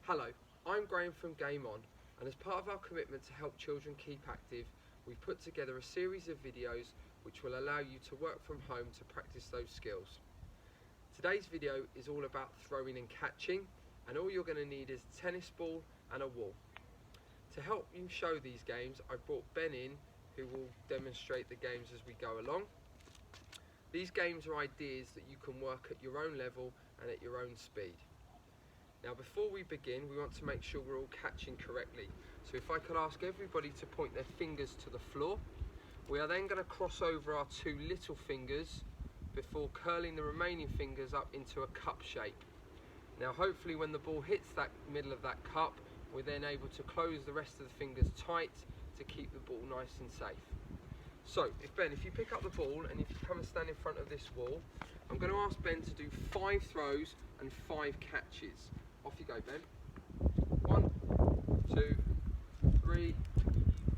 Hello, I'm Graham from Game On, and as part of our commitment to help children keep active, we've put together a series of videos which will allow you to work from home to practice those skills. Today's video is all about throwing and catching, and all you're going to need is a tennis ball and a wall. To help you show these games, I brought Ben in, who will demonstrate the games as we go along. These games are ideas that you can work at your own level and at your own speed. Now before we begin, we want to make sure we're all catching correctly. So if I could ask everybody to point their fingers to the floor. We are then going to cross over our two little fingers before curling the remaining fingers up into a cup shape. Now hopefully when the ball hits that middle of that cup, we're then able to close the rest of the fingers tight to keep the ball nice and safe. So if you pick up the ball and if you come and stand in front of this wall, I'm going to ask Ben to do 5 throws and 5 catches. Off you go, Ben. 1, 2, 3,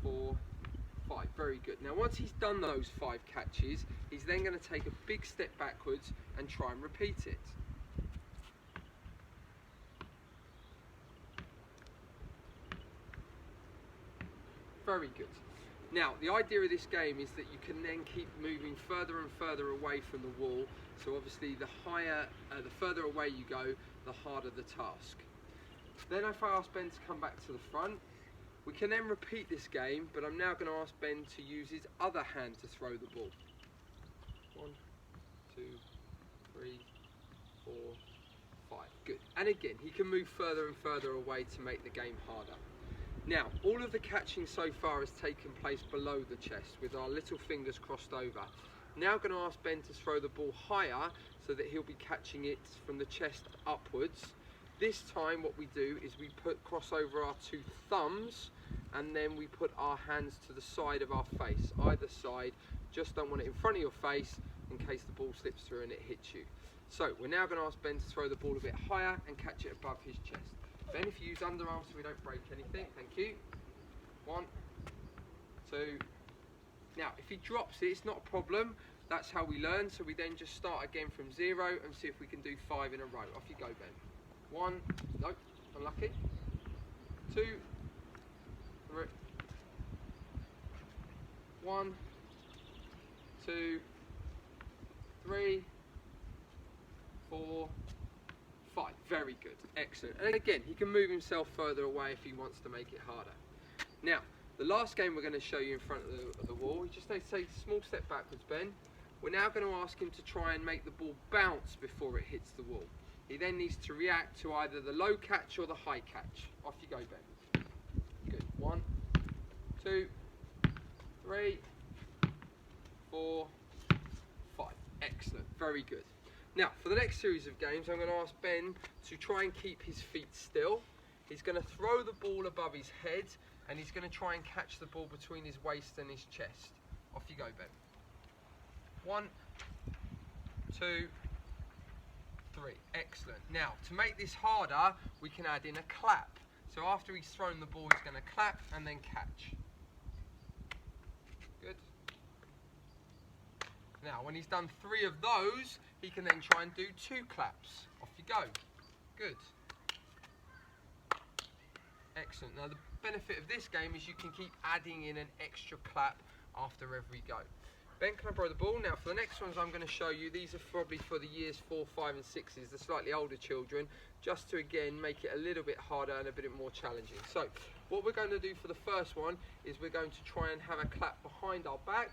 4, 5. Very good. Now once he's done those 5 catches, he's then going to take a big step backwards and try and repeat it. Very good. Now the idea of this game is that you can then keep moving further and further away from the wall. So obviously the further away you go, the harder the task. Then if I ask Ben to come back to the front, we can then repeat this game, but I'm now going to ask Ben to use his other hand to throw the ball. 1, 2, 3, 4, 5. Good. And again, he can move further and further away to make the game harder. Now, all of the catching so far has taken place below the chest with our little fingers crossed over. Now going to ask Ben to throw the ball higher so that he'll be catching it from the chest upwards. This time what we do is we cross over our 2 thumbs and then we put our hands to the side of our face, either side. Just don't want it in front of your face in case the ball slips through and it hits you. So we're now going to ask Ben to throw the ball a bit higher and catch it above his chest. Ben, if you use underarms so we don't break anything, thank you. 1, 2. Now, if he drops it, it's not a problem. That's how we learn. So we then just start again from 0 and see if we can do 5 in a row. Off you go, Ben. 1, no, unlucky. 2, 3. 1, 2, 3, 4, 5. Very good, excellent. And again, he can move himself further away if he wants to make it harder. Now, the last game we're going to show you in front of the wall, you just need to take a small step backwards, Ben. We're now going to ask him to try and make the ball bounce before it hits the wall. He then needs to react to either the low catch or the high catch. Off you go, Ben. Good. 1, 2, 3, 4, 5. Excellent, very good. Now, for the next series of games, I'm going to ask Ben to try and keep his feet still. He's going to throw the ball above his head, and he's going to try and catch the ball between his waist and his chest. Off you go, Ben. 1, 2, 3. Excellent. Now, to make this harder, we can add in a clap. So after he's thrown the ball, he's going to clap and then catch. Good. Now, when he's done 3 of those, he can then try and do 2 claps. Off you go. Good. Excellent. Now, the benefit of this game is you can keep adding in an extra clap after every go. Ben, can I borrow the ball? Now, for the next ones I'm going to show you, these are probably for the years 4, 5 and 6s, the slightly older children, just to, again, make it a little bit harder and a bit more challenging. So, what we're going to do for the first one is we're going to try and have a clap behind our back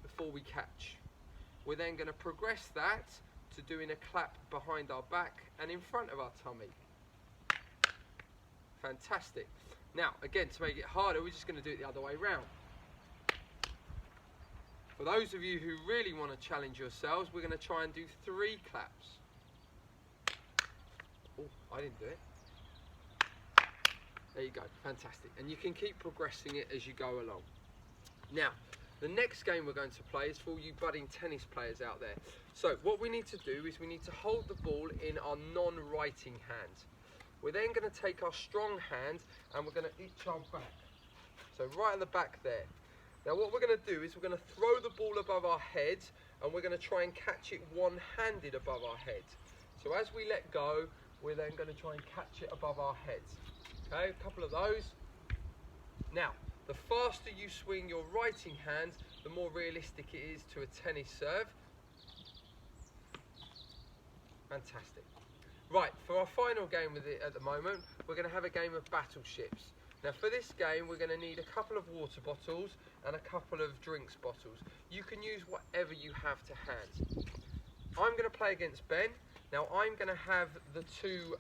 before we catch. We're then going to progress that to doing a clap behind our back and in front of our tummy. Fantastic. Now, again, to make it harder, we're just going to do it the other way round. For those of you who really want to challenge yourselves, we're going to try and do 3 claps. Oh, I didn't do it. There you go, fantastic. And you can keep progressing it as you go along. Now, the next game we're going to play is for all you budding tennis players out there. So what we need to do is we need to hold the ball in our non-writing hand. We're then going to take our strong hand and we're going to itch our back. So right at the back there. Now what we're going to do is we're going to throw the ball above our head and we're going to try and catch it one-handed above our head. So as we let go, we're then going to try and catch it above our heads. Okay, a couple of those. Now, the faster you swing your writing hand, the more realistic it is to a tennis serve. Fantastic. Right, for our final game with it at the moment, we're going to have a game of battleships. Now for this game, we're going to need a couple of water bottles and a couple of drinks bottles. You can use whatever you have to hand. I'm going to play against Ben. Now I'm going to have the two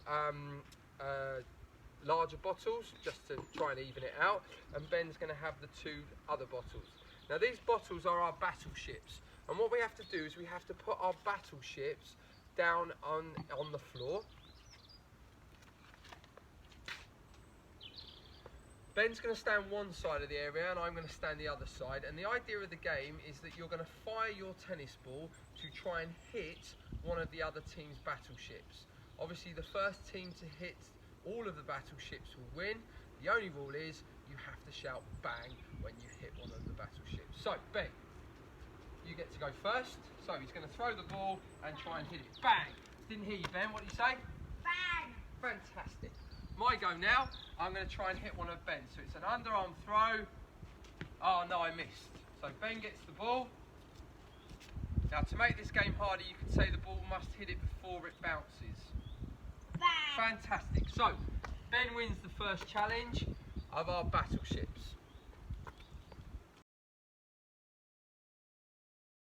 larger bottles just to try and even it out, and Ben's going to have the two other bottles. Now these bottles are our battleships, and what we have to do is we have to put our battleships down on the floor. Ben's going to stand one side of the area and I'm going to stand the other side, and the idea of the game is that you're going to fire your tennis ball to try and hit one of the other team's battleships. Obviously the first team to hit all of the battleships will win. The only rule is you have to shout bang when you hit one of the battleships. So Ben, you get to go first. So he's going to throw the ball and try and hit it. Bang! Didn't hear you, Ben. What did you say? Bang! Fantastic. My go now. I'm going to try and hit one of Ben's. So it's an underarm throw. Oh no, I missed. So Ben gets the ball. Now to make this game harder, you could say the ball must hit it before it bounces. Bang! Fantastic. So Ben wins the first challenge of our battleships.